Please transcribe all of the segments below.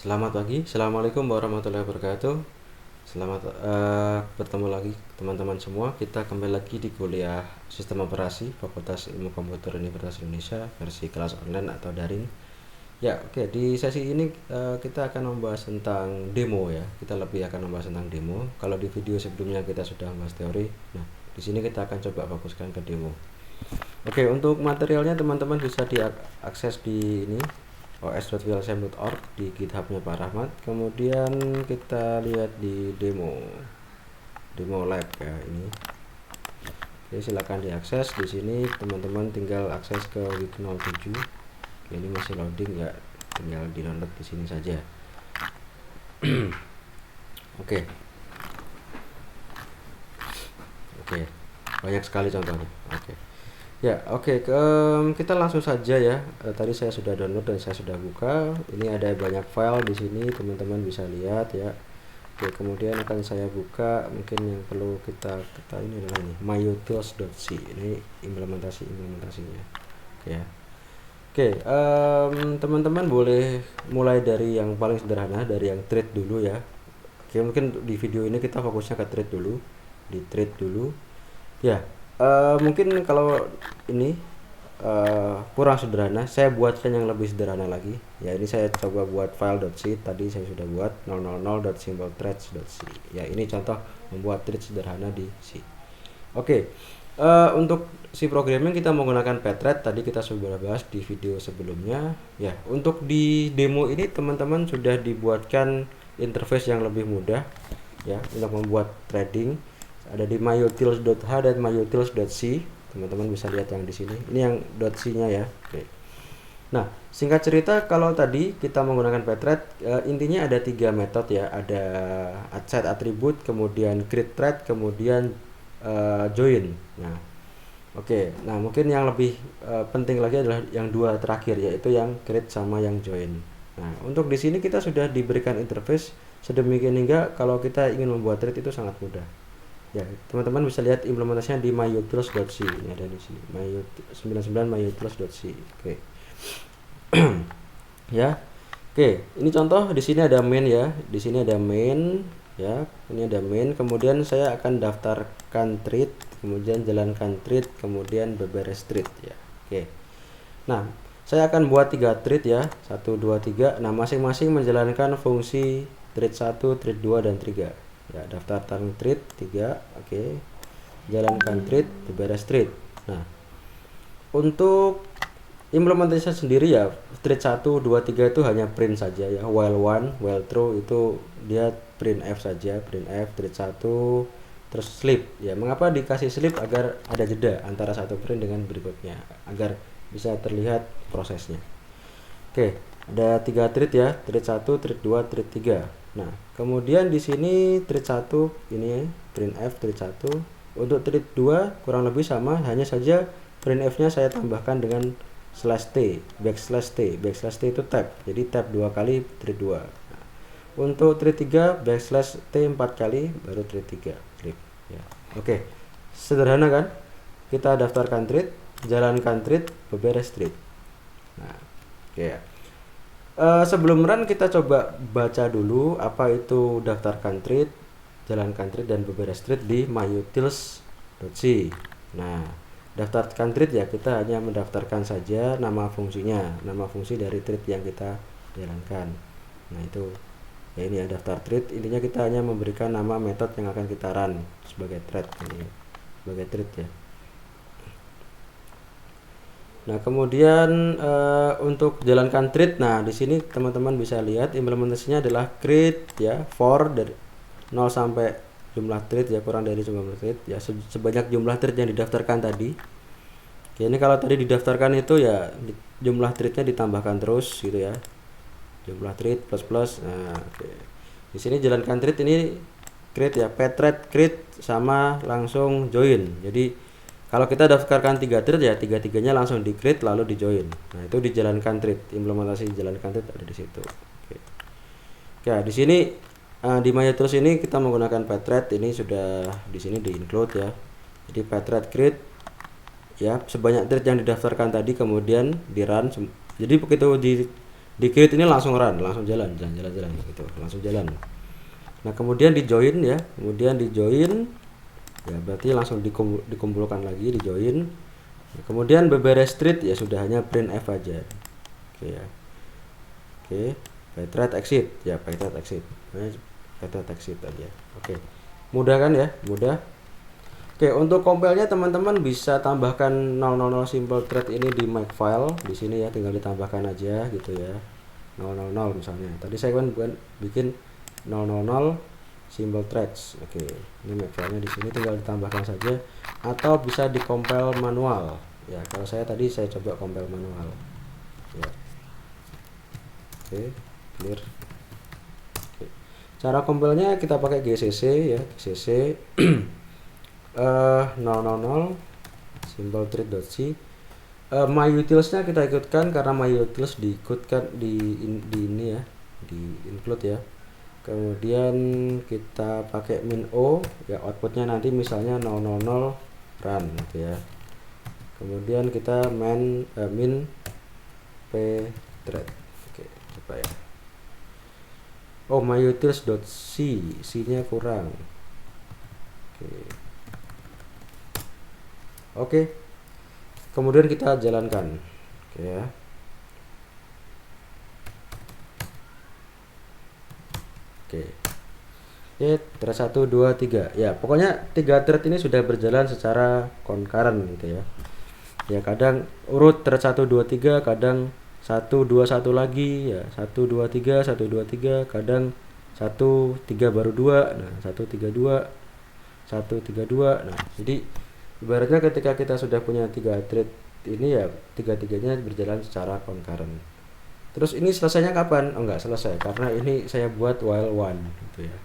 Selamat pagi, Assalamualaikum warahmatullahi wabarakatuh. Selamat bertemu lagi teman-teman semua. Kita kembali lagi di kuliah Sistem Operasi Fakultas Ilmu Komputer Universitas Indonesia versi kelas online atau daring. Ya, oke. Di sesi ini kita akan membahas tentang demo ya. Kita lebih akan membahas tentang demo. Kalau di video sebelumnya kita sudah membahas teori. Nah, di sini kita akan coba fokuskan ke demo. Oke, untuk materialnya teman-teman bisa diakses di ini os.vilsem.org di GitHub-nya Pak Rahmat. Kemudian kita lihat di demo lab ya ini. Oke, silakan diakses. Di sini teman-teman tinggal akses ke week 07. Oke, ini masih loading ya, tinggal di-download di sini saja. Oke. Oke. Banyak sekali contohnya. Oke. Ya, oke. Kita langsung saja ya. Tadi saya sudah download dan saya sudah buka. Ini ada banyak file di sini, teman-teman bisa lihat ya. Oke, kemudian akan saya buka. Mungkin yang perlu kita ketahui ini adalah ini myutils.c. Ini implementasinya. Oke ya. Oke, teman-teman boleh mulai dari yang paling sederhana, dari yang thread dulu ya. Oke, mungkin di video ini kita fokusnya ke thread dulu. Di thread dulu. Ya. Mungkin kalau ini kurang sederhana, saya buatkan yang lebih sederhana lagi. Ya, ini saya coba buat file.c. Tadi saya sudah buat 000.simpleThreads.c. Ya, ini contoh membuat thread sederhana di C. Oke, untuk C programming kita menggunakan pthread. Tadi kita sudah bahas di video sebelumnya. Ya, untuk di demo ini teman-teman sudah dibuatkan interface yang lebih mudah ya untuk membuat threading. Ada di myutils.h dan myutils.c. Teman-teman bisa lihat yang di sini. Ini yang .c-nya ya. Oke. Nah, singkat cerita kalau tadi kita menggunakan pthread, intinya ada 3 metode ya. Ada set attribute, kemudian create thread, kemudian join. Nah, oke. Nah, mungkin yang lebih penting lagi adalah yang dua terakhir, yaitu yang create sama yang join. Nah, untuk di sini kita sudah diberikan interface sedemikian hingga kalau kita ingin membuat thread itu sangat mudah. Ya, teman-teman bisa lihat implementasinya di myutils.c. Ini ada di sini. 99 myutils.c. Oke. Ya. Oke, ini contoh di sini ada main ya. Di sini ada main ya. Ini ada main, kemudian saya akan daftarkan thread, kemudian jalankan thread, kemudian beberes thread ya. Oke. Nah, saya akan buat 3 thread ya. 1 2 3. Nah, masing-masing menjalankan fungsi thread 1, thread 2 dan 3. Ya, daftarkan thread 3. Oke. Jalankan thread, beberes thread. Nah, untuk implementasi sendiri ya thread 1 2 3 itu hanya print saja ya. While one, while true itu dia print f saja, print f thread 1 terus sleep. Ya, mengapa dikasih sleep? Agar ada jeda antara satu print dengan berikutnya, agar bisa terlihat prosesnya. Oke, ada 3 thread ya, thread 1, thread 2, thread 3. Nah, kemudian di sini thread 1 ini print f thread 1. Untuk thread 2 kurang lebih sama, hanya saja print f-nya saya tambahkan dengan /t, backslash t. Backslash t itu tab. Jadi tab 2 kali thread 2. Nah, untuk thread 3 backslash t 4 kali baru thread 3. Klik ya. Oke. Sederhana kan? Kita daftarkan thread, jalankan thread, beberes thread. Nah, oke ya. Sebelum run kita coba baca dulu apa itu daftarkan thread, jalankan thread dan beberes thread di myutils.c. Nah, daftarkan thread ya, kita hanya mendaftarkan saja nama fungsinya, nama fungsi dari thread yang kita jalankan. Nah, itu ya, ini ya daftar thread. Intinya kita hanya memberikan nama metode yang akan kita run sebagai thread ini, sebagai thread ya. Nah, kemudian untuk jalankan thread, nah di sini teman-teman bisa lihat implementasinya adalah create ya, for dari 0 sampai jumlah thread ya, kurang dari jumlah thread ya, sebanyak jumlah thread yang didaftarkan tadi. Oke, ini kalau tadi didaftarkan itu ya jumlah threadnya ditambahkan terus gitu ya, jumlah thread plus. Nah, oke. Di sini jalankan thread ini create ya, pthread create sama langsung join. Jadi kalau kita daftarkan 3 thread ya, 3-3-nya langsung di create lalu di join. Nah, itu dijalankan thread, implementasi jalankan thread ada di situ. Oke. Ya, di sini di myutils ini kita menggunakan pthread. Ini sudah di sini di include ya. Jadi pthread create ya, sebanyak thread yang didaftarkan tadi kemudian di run. Jadi begitu Di create ini langsung run, langsung jalan gitu, langsung jalan. Nah kemudian di join ya, kemudian di join ya, berarti langsung dikumpulkan lagi, di join. Nah, kemudian beberes thread ya sudah, hanya print f aja. Oke ya, oke, by thread exit ya, by thread exit, by thread exit aja. Oke, mudah kan ya, mudah. Oke, untuk compile-nya teman-teman bisa tambahkan 000 simple thread ini di makefile di sini ya, tinggal ditambahkan aja gitu ya. 000 misalnya. Tadi saya kan bikin 000 simple threads. Oke, ini makefile-nya di sini tinggal ditambahkan saja, atau bisa di compile manual. Ya, kalau saya tadi saya coba compile manual. Ya. Oke, clear. Oke. Cara compile-nya kita pakai GCC ya, GCC 000 simple thread.c. myutils-nya kita ikutkan karena myutils diikutkan di ini ya, di include ya. Kemudian kita pakai min o ya, outputnya nanti misalnya 000 run gitu ya. Kemudian kita min p thread. Oke, coba ya. Oh, myutils.c, c-nya kurang. Oke, kemudian kita jalankan. Oke ya. Oke, thread 1, 2, 3 ya, pokoknya 3 thread ini sudah berjalan secara concurrent gitu ya. Ya kadang urut thread 1, 2, 3, kadang 1, 2, 1 lagi ya, 1, 2, 3, 1, 2, 3, kadang 1, 3 baru 2, nah 1, 3, 2, 1, 3, 2. Nah jadi ibaratnya ketika kita sudah punya 3 thread ini ya, tiga-tiganya berjalan secara concurrent. Terus ini selesainya kapan? Oh enggak selesai, karena ini saya buat while one gitu ya.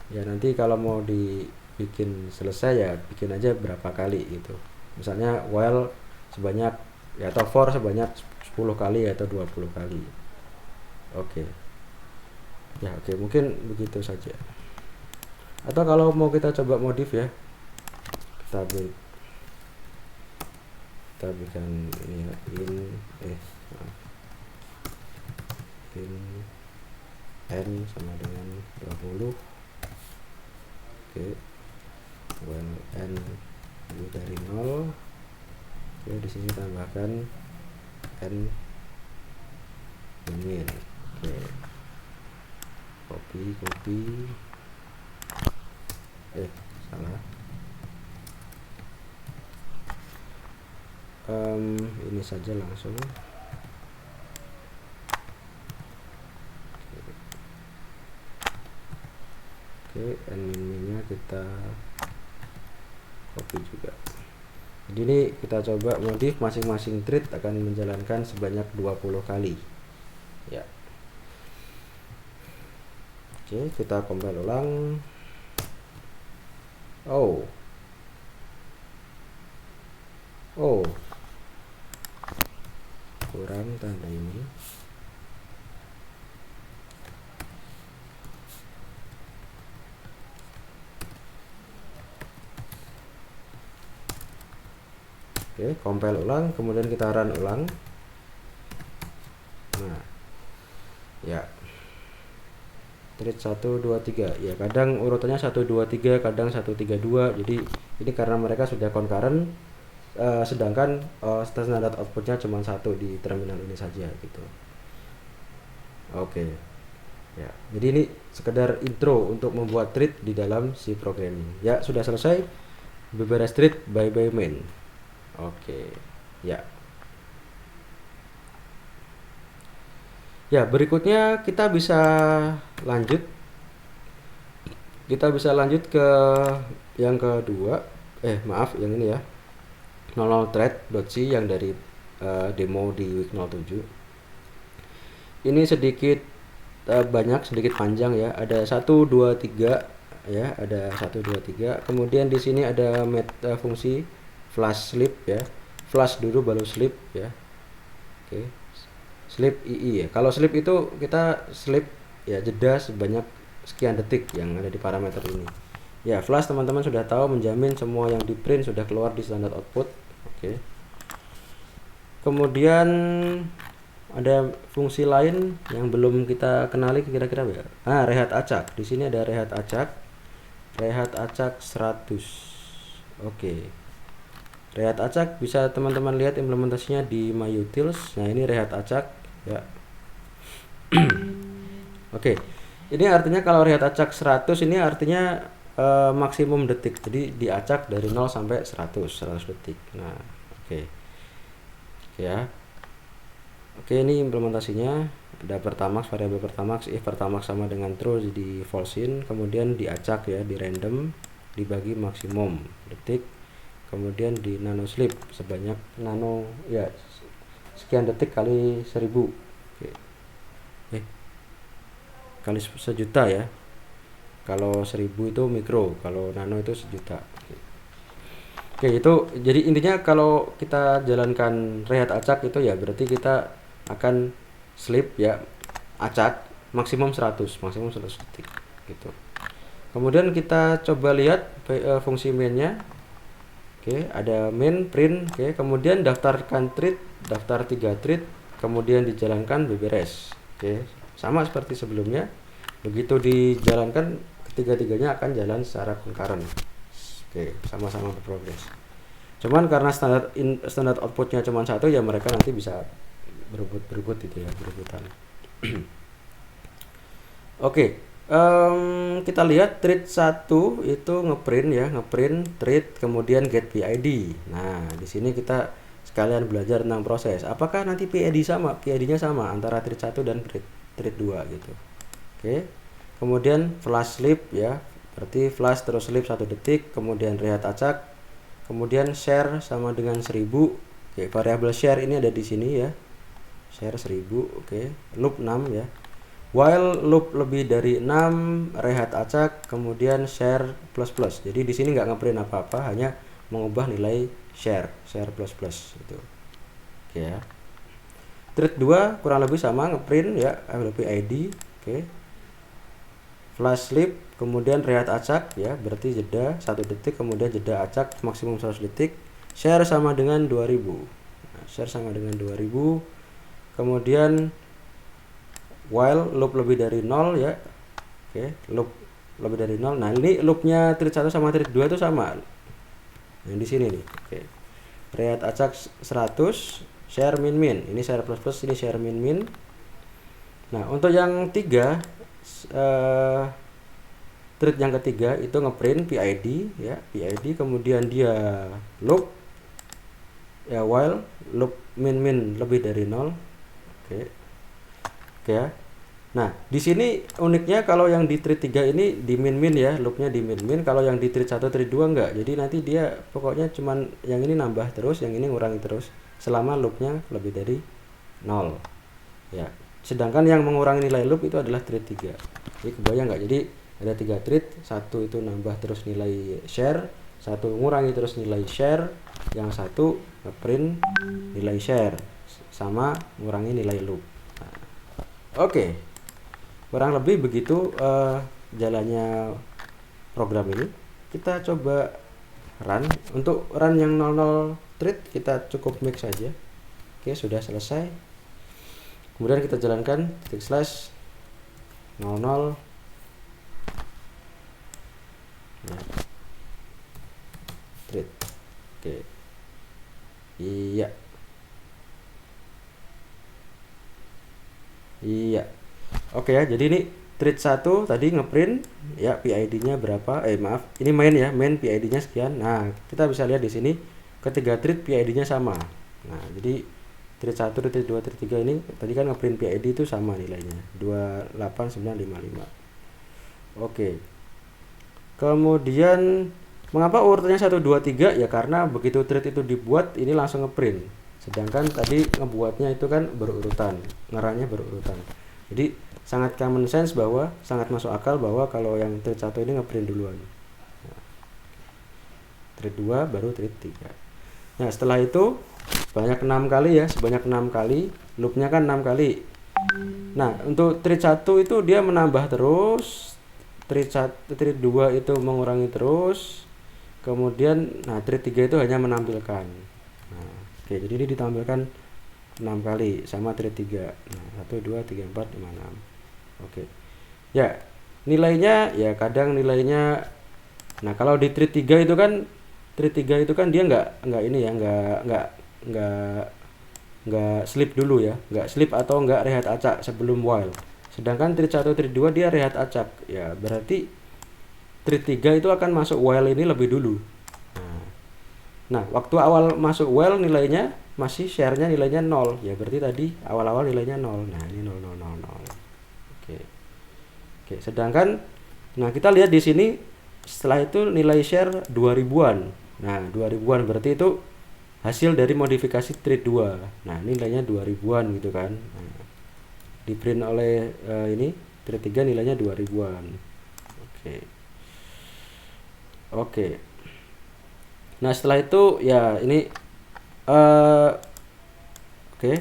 Ya nanti kalau mau dibikin selesai ya bikin aja berapa kali gitu. Misalnya while sebanyak ya, atau for sebanyak 10 kali atau 20 kali. Oke. Ya oke, mungkin begitu saja. Atau kalau mau kita coba modif ya, kita berikan ini ya, in n sama dengan 20. Oke, when n lebih dari 0. Oke, di sini tambahkan n min. Oke, copy salah. Ini saja langsung. Oke, n min-nya kita copy juga. Jadi ini kita coba modif, masing-masing thread akan menjalankan sebanyak 20 kali ya. Oke, kita compile ulang. Oh kurang tanda ini. Oke, compile ulang, kemudian kita run ulang. Nah ya, thread 1, 2, 3 ya, kadang urutannya 1, 2, 3, kadang 1, 3, 2. Jadi ini karena mereka sudah concurrent, sedangkan standar outputnya cuma 1 di terminal ini saja gitu. Oke ya, jadi ini sekedar intro untuk membuat thread di dalam C programming ya. Sudah selesai beberes thread by main. Oke ya. Ya, berikutnya kita bisa lanjut ke yang kedua, yang ini ya, 00 thread.c yang dari demo di week 07. Ini sedikit sedikit panjang ya, ada 1, 2, 3 ya, ada 1, 2, 3. Kemudian di sini ada fungsi flash sleep ya, flash dulu baru sleep ya. Oke, sleep ii ya. Kalau sleep itu kita sleep ya, jeda sebanyak sekian detik yang ada di parameter ini ya. Flash teman-teman sudah tahu, menjamin semua yang di print sudah keluar di standar output. Oke, kemudian ada fungsi lain yang belum kita kenali kira-kira ya. Rehat acak. Di sini ada rehat acak. Rehat acak 100. Oke. Rehat acak bisa teman-teman lihat implementasinya di myutils. Nah, ini rehat acak ya. Oke. Ini artinya kalau rehat acak 100 ini artinya maksimum detik. Jadi diacak dari 0 sampai 100 detik. Nah, oke. Ya. Oke, ini implementasinya. Ada pertamax, variabel pertamax, if pertamax sama dengan true di false-in, kemudian diacak ya, di random, dibagi maksimum detik, kemudian di nano sleep sebanyak nano ya sekian detik kali 1000. Oke. Kali sejuta ya. Kalau 1000 itu mikro, kalau nano itu sejuta. Oke, itu jadi intinya kalau kita jalankan rehat acak itu ya berarti kita akan sleep ya, acak maksimum 100 detik gitu. Kemudian kita coba lihat fungsi mainnya. Oke, ada main, print, oke, kemudian daftarkan thread, daftar 3 thread, kemudian dijalankan beberes. Oke, sama seperti sebelumnya. Begitu dijalankan, ketiga-tiganya akan jalan secara concurrent. Oke, sama-sama berprogres. Cuman karena standar outputnya cuma satu ya, mereka nanti bisa berebut gitu ya, berebutan. Oke, kita lihat thread 1 itu ngeprint ya, ngeprint thread kemudian get PID. Nah, di sini kita sekalian belajar tentang proses. Apakah nanti PID-nya sama antara thread 1 dan thread 2 gitu. Oke. Kemudian flash sleep ya, berarti flash terus sleep 1 detik, kemudian rehat acak, kemudian share sama dengan 1000. Oke, variabel share ini ada di sini ya. Share 1000, oke. Loop 6 ya. While loop lebih dari 6, rehat acak, kemudian share plus. Jadi di sini nggak ngeprint apa-apa, hanya mengubah nilai share plus gitu. Oke ya. Thread 2 kurang lebih sama, ngeprint ya, PID, oke. Flash sleep, kemudian rehat acak ya, berarti jeda 1 detik, kemudian jeda acak maksimum 100 detik. Share sama dengan 2000. Nah, share sama dengan 2000. Kemudian while loop lebih dari 0 ya. Oke, loop lebih dari 0. Nah, ini loopnya thread 1 sama thread 2 itu sama. Yang di sini nih. Oke. Rehat acak 100, share min. Ini share plus, ini share min. Nah, untuk yang 3 thread yang ketiga itu ngeprint PID ya, PID, kemudian dia loop ya, while loop min lebih dari 0. Oke ya. Nah, di sini uniknya kalau yang di thread 3 ini di min ya, loopnya di min, kalau yang di thread 1 thread 2 enggak. Jadi nanti dia pokoknya cuman yang ini nambah terus, yang ini ngurangi terus selama loopnya lebih dari 0 ya. Sedangkan yang mengurangi nilai loop itu adalah thread 3. Jadi kebayang nggak? Jadi ada 3 thread, satu itu nambah terus nilai share, satu ngurangi terus nilai share, yang satu ngeprint nilai share sama ngurangi nilai loop. Nah, oke. Kurang lebih begitu jalannya program ini. Kita coba run. Untuk run yang 00 thread kita cukup make saja. Oke, sudah selesai. Kemudian kita jalankan /00 ya, thread. Oke. Iya. Oke ya, jadi ini thread 1 tadi ngeprint ya, PID-nya berapa? Maaf, ini main ya, main PID-nya sekian. Nah, kita bisa lihat di sini ketiga thread PID-nya sama. Nah, jadi thread 1, thread 2, thread 3 ini tadi kan ngeprint PID itu sama nilainya 28955. Oke. Kemudian mengapa urutannya 1 2 3? Ya karena begitu thread itu dibuat ini langsung ngeprint. Sedangkan tadi ngebuatnya itu kan berurutan, ngeranya berurutan. Jadi sangat common sense bahwa sangat masuk akal bahwa kalau yang thread 1 ini ngeprint duluan. Nah, thread 2 baru thread 3. Nah, setelah itu banyak 6 kali ya, sebanyak 6 kali, loopnya kan 6 kali. Nah, untuk thread 1 itu dia menambah terus, thread 2 itu mengurangi terus, kemudian nah thread 3 itu hanya menampilkan. Nah, oke, jadi ini ditampilkan 6 kali sama trade 3. Nah, 1 2 3 4 5 6. Oke. Ya, nilainya ya kadang nilainya, nah kalau di trade 3 itu kan, dia nggak ini ya, nggak slip dulu ya, nggak slip atau nggak rehat acak sebelum while. Sedangkan trade 1 trade 2 dia rehat acak. Ya, berarti trade 3 itu akan masuk while ini lebih dulu. Nah, waktu awal masuk while nilainya masih share-nya nilainya 0. Ya berarti tadi awal-awal nilainya 0. Nah, ini 0 0 0 0. Oke. Oke, sedangkan nah kita lihat di sini setelah itu nilai share 2000-an. Nah, 2000-an berarti itu hasil dari modifikasi trade 2. Nah, nilainya 2000-an gitu kan. Nah, di print oleh ini trade 3 nilainya 2000-an. Oke. Oke. Nah, setelah itu ya ini oke.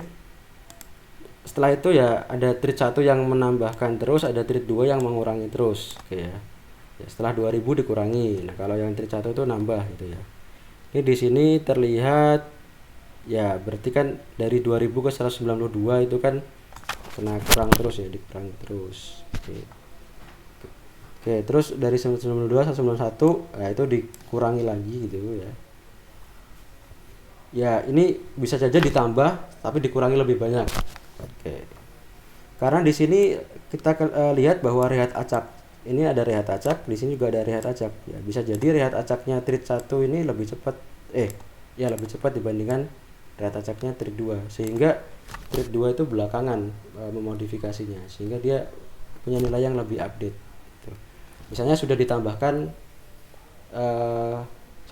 Setelah itu ya ada trade 1 yang menambahkan terus, ada trade 2 yang mengurangi terus. Oke ya. Ya, setelah 2000 dikurangi. Nah, kalau yang trade 1 itu nambah gitu ya. Ini di sini terlihat ya berarti kan dari 2000 ke 192 itu kan kena kurang terus ya, dikurangi terus. Oke. Oke, terus dari 192 191 nah itu dikurangi lagi gitu ya. Ya, ini bisa saja ditambah tapi dikurangi lebih banyak. Oke. Karena di sini kita lihat bahwa rehat acak. Ini ada rehat acak, di sini juga ada rehat acak. Ya, bisa jadi rehat acaknya trade 1 ini lebih cepat lebih cepat dibandingkan rehat acaknya trade 2. Sehingga trade 2 itu belakangan memodifikasinya sehingga dia punya nilai yang lebih update. Gitu. Misalnya sudah ditambahkan 1.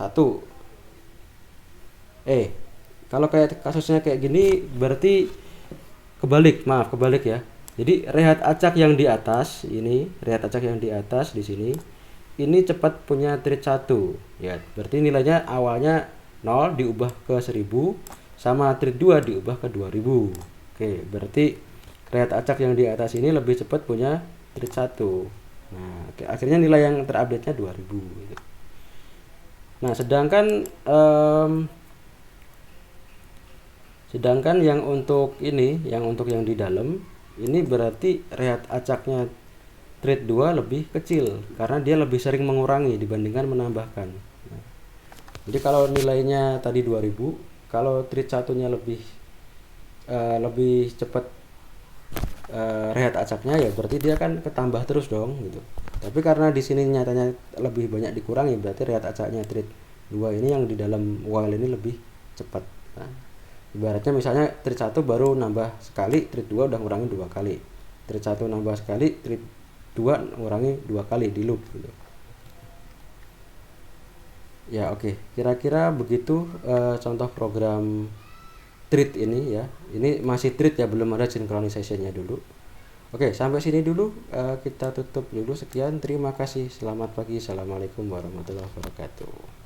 Kalau kayak kasusnya kayak gini berarti kebalik ya. Jadi rehat acak yang di atas ini, rehat acak yang di atas di sini ini cepat punya trade 1 ya. Berarti nilainya awalnya 0 diubah ke 1000 sama trade 2 diubah ke 2000. Oke, berarti rehat acak yang di atas ini lebih cepat punya trade 1. Nah, akhirnya nilai yang terupdate-nya 2000 gitu. Nah, sedangkan yang untuk yang di dalam ini berarti rehat acaknya trade 2 lebih kecil karena dia lebih sering mengurangi dibandingkan menambahkan. Nah, jadi kalau nilainya tadi 2000, kalau trade satunya lebih cepat rehat acaknya ya berarti dia kan ketambah terus dong gitu. Tapi karena di sini nyatanya lebih banyak dikurangi berarti rehat acaknya trade 2 ini yang di dalam while ini lebih cepat. Nah, ibaratnya misalnya trade 1 baru nambah sekali, trade 2 udah ngurangi 2 kali. Trade 1 nambah sekali, trade 2 ngurangi 2 kali di loop gitu. Ya, oke. Kira-kira begitu contoh program trade ini ya. Ini masih trade ya, belum ada synchronization-nya dulu. Oke, sampai sini dulu kita tutup dulu. Sekian, terima kasih. Selamat pagi. Assalamualaikum warahmatullahi wabarakatuh.